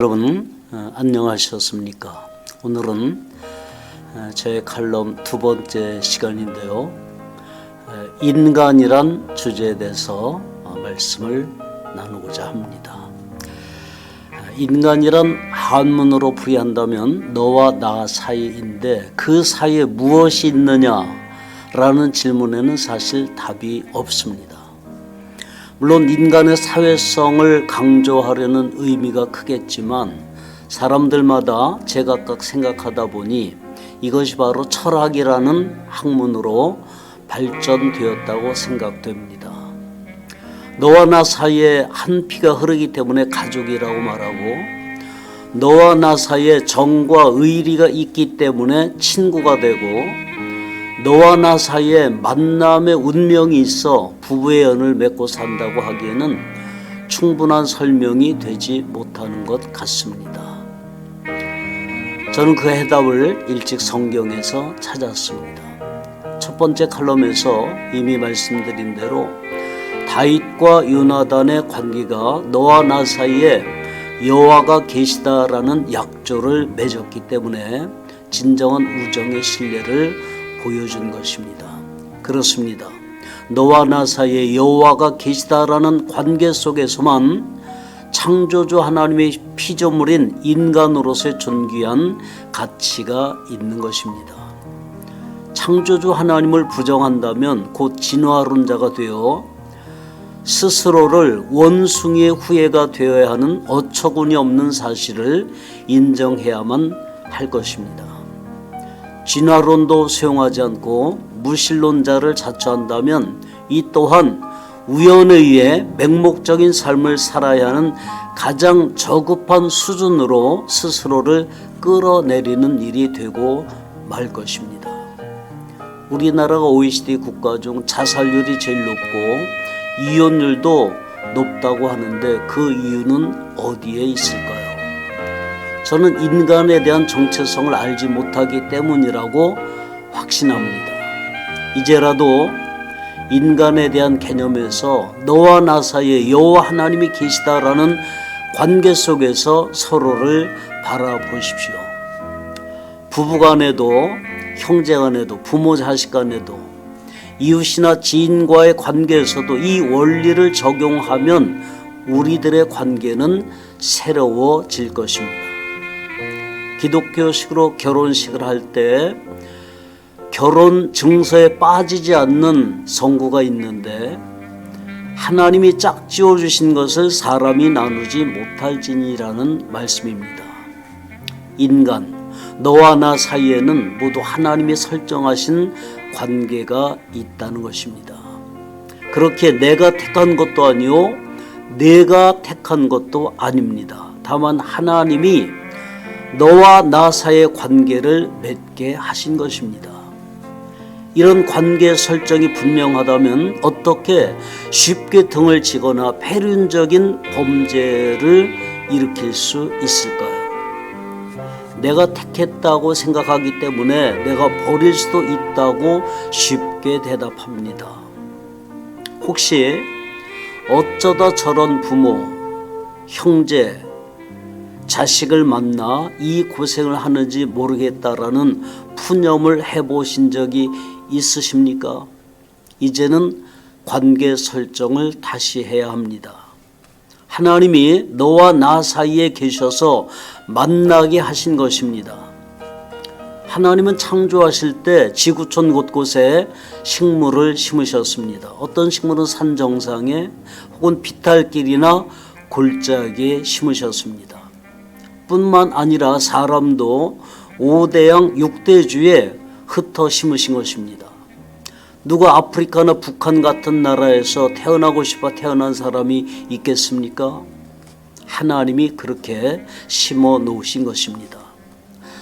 여러분 안녕하셨습니까? 오늘은 제 칼럼 두 번째 시간인데요. 인간이란 주제에 대해서 말씀을 나누고자 합니다. 인간이란 한문으로 풀이한다면 너와 나 사이인데 그 사이에 무엇이 있느냐라는 질문에는 사실 답이 없습니다. 물론 인간의 사회성을 강조하려는 의미가 크겠지만 사람들마다 제각각 생각하다 보니 이것이 바로 철학이라는 학문으로 발전되었다고 생각됩니다. 너와 나 사이에 한 피가 흐르기 때문에 가족이라고 말하고, 너와 나 사이에 정과 의리가 있기 때문에 친구가 되고, 너와 나 사이에 만남의 운명이 있어 부부의 연을 맺고 산다고 하기에는 충분한 설명이 되지 못하는 것 같습니다. 저는 그 해답을 일찍 성경에서 찾았습니다. 첫 번째 칼럼에서 이미 말씀드린 대로 다윗과 요나단의 관계가 너와 나 사이에 여호와가 계시다라는 약조를 맺었기 때문에 진정한 우정의 신뢰를 보여준 것입니다. 그렇습니다. 너와 나 사이에 여호와가 계시다라는 관계 속에서만 창조주 하나님의 피조물인 인간으로서의 존귀한 가치가 있는 것입니다. 창조주 하나님을 부정한다면 곧 진화론자가 되어 스스로를 원숭이의 후예가 되어야 하는 어처구니 없는 사실을 인정해야만 할 것입니다. 진화론도 수용하지 않고 무신론자를 자처한다면 이 또한 우연에 의해 맹목적인 삶을 살아야 하는 가장 저급한 수준으로 스스로를 끌어내리는 일이 되고 말 것입니다. 우리나라가 OECD 국가 중 자살률이 제일 높고 이혼율도 높다고 하는데 그 이유는 어디에 있을까요? 저는 인간에 대한 정체성을 알지 못하기 때문이라고 확신합니다. 이제라도 인간에 대한 개념에서 너와 나 사이에 여호와 하나님이 계시다라는 관계 속에서 서로를 바라보십시오. 부부간에도 형제간에도 부모 자식간에도 이웃이나 지인과의 관계에서도 이 원리를 적용하면 우리들의 관계는 새로워질 것입니다. 기독교식으로 결혼식을 할 때 결혼 증서에 빠지지 않는 성구가 있는데 하나님이 짝지어 주신 것을 사람이 나누지 못할지니라는 말씀입니다. 인간, 너와 나 사이에는 모두 하나님이 설정하신 관계가 있다는 것입니다. 그렇게 내가 택한 것도 아니요 내가 택한 것도 아닙니다. 다만 하나님이 너와 나 사이의 관계를 맺게 하신 것입니다. 이런 관계 설정이 분명하다면 어떻게 쉽게 등을 치거나 패륜적인 범죄를 일으킬 수 있을까요? 내가 택했다고 생각하기 때문에 내가 버릴 수도 있다고 쉽게 대답합니다. 혹시 어쩌다 저런 부모, 형제, 자식을 만나 이 고생을 하는지 모르겠다라는 푸념을 해보신 적이 있으십니까? 이제는 관계 설정을 다시 해야 합니다. 하나님이 너와 나 사이에 계셔서 만나게 하신 것입니다. 하나님은 창조하실 때 지구촌 곳곳에 식물을 심으셨습니다. 어떤 식물은 산 정상에 혹은 비탈길이나 골짜기에 심으셨습니다. 뿐만 아니라 사람도 5대양 6대주에 흩어 심으신 것입니다. 누가 아프리카나 북한 같은 나라에서 태어나고 싶어 태어난 사람이 있겠습니까? 하나님이 그렇게 심어 놓으신 것입니다.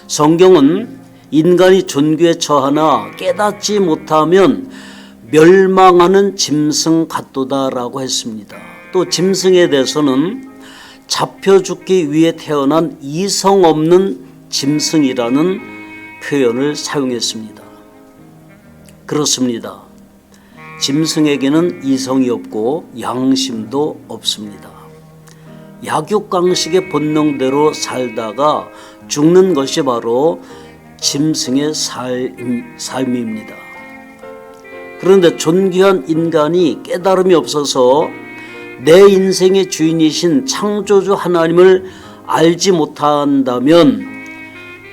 성경은 인간이 존귀에 처하나 깨닫지 못하면 멸망하는 짐승 같도다라고 했습니다. 또 짐승에 대해서는 잡혀 죽기 위해 태어난 이성 없는 짐승이라는 표현을 사용했습니다. 그렇습니다. 짐승에게는 이성이 없고 양심도 없습니다. 약육강식의 본능대로 살다가 죽는 것이 바로 짐승의 삶입니다. 그런데 존귀한 인간이 깨달음이 없어서 내 인생의 주인이신 창조주 하나님을 알지 못한다면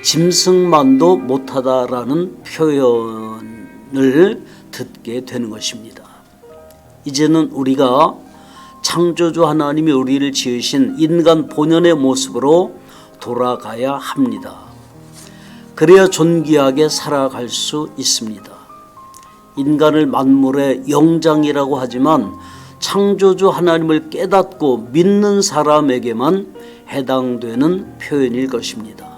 짐승만도 못하다라는 표현을 듣게 되는 것입니다. 이제는 우리가 창조주 하나님이 우리를 지으신 인간 본연의 모습으로 돌아가야 합니다. 그래야 존귀하게 살아갈 수 있습니다. 인간을 만물의 영장이라고 하지만 창조주 하나님을 깨닫고 믿는 사람에게만 해당되는 표현일 것입니다.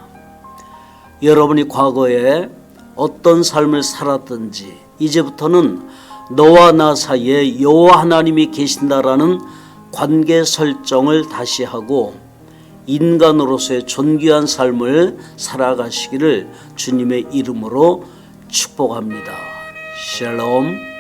여러분이 과거에 어떤 삶을 살았든지 이제부터는 너와 나 사이에 여호와 하나님이 계신다라는 관계 설정을 다시 하고 인간으로서의 존귀한 삶을 살아가시기를 주님의 이름으로 축복합니다. 샬롬.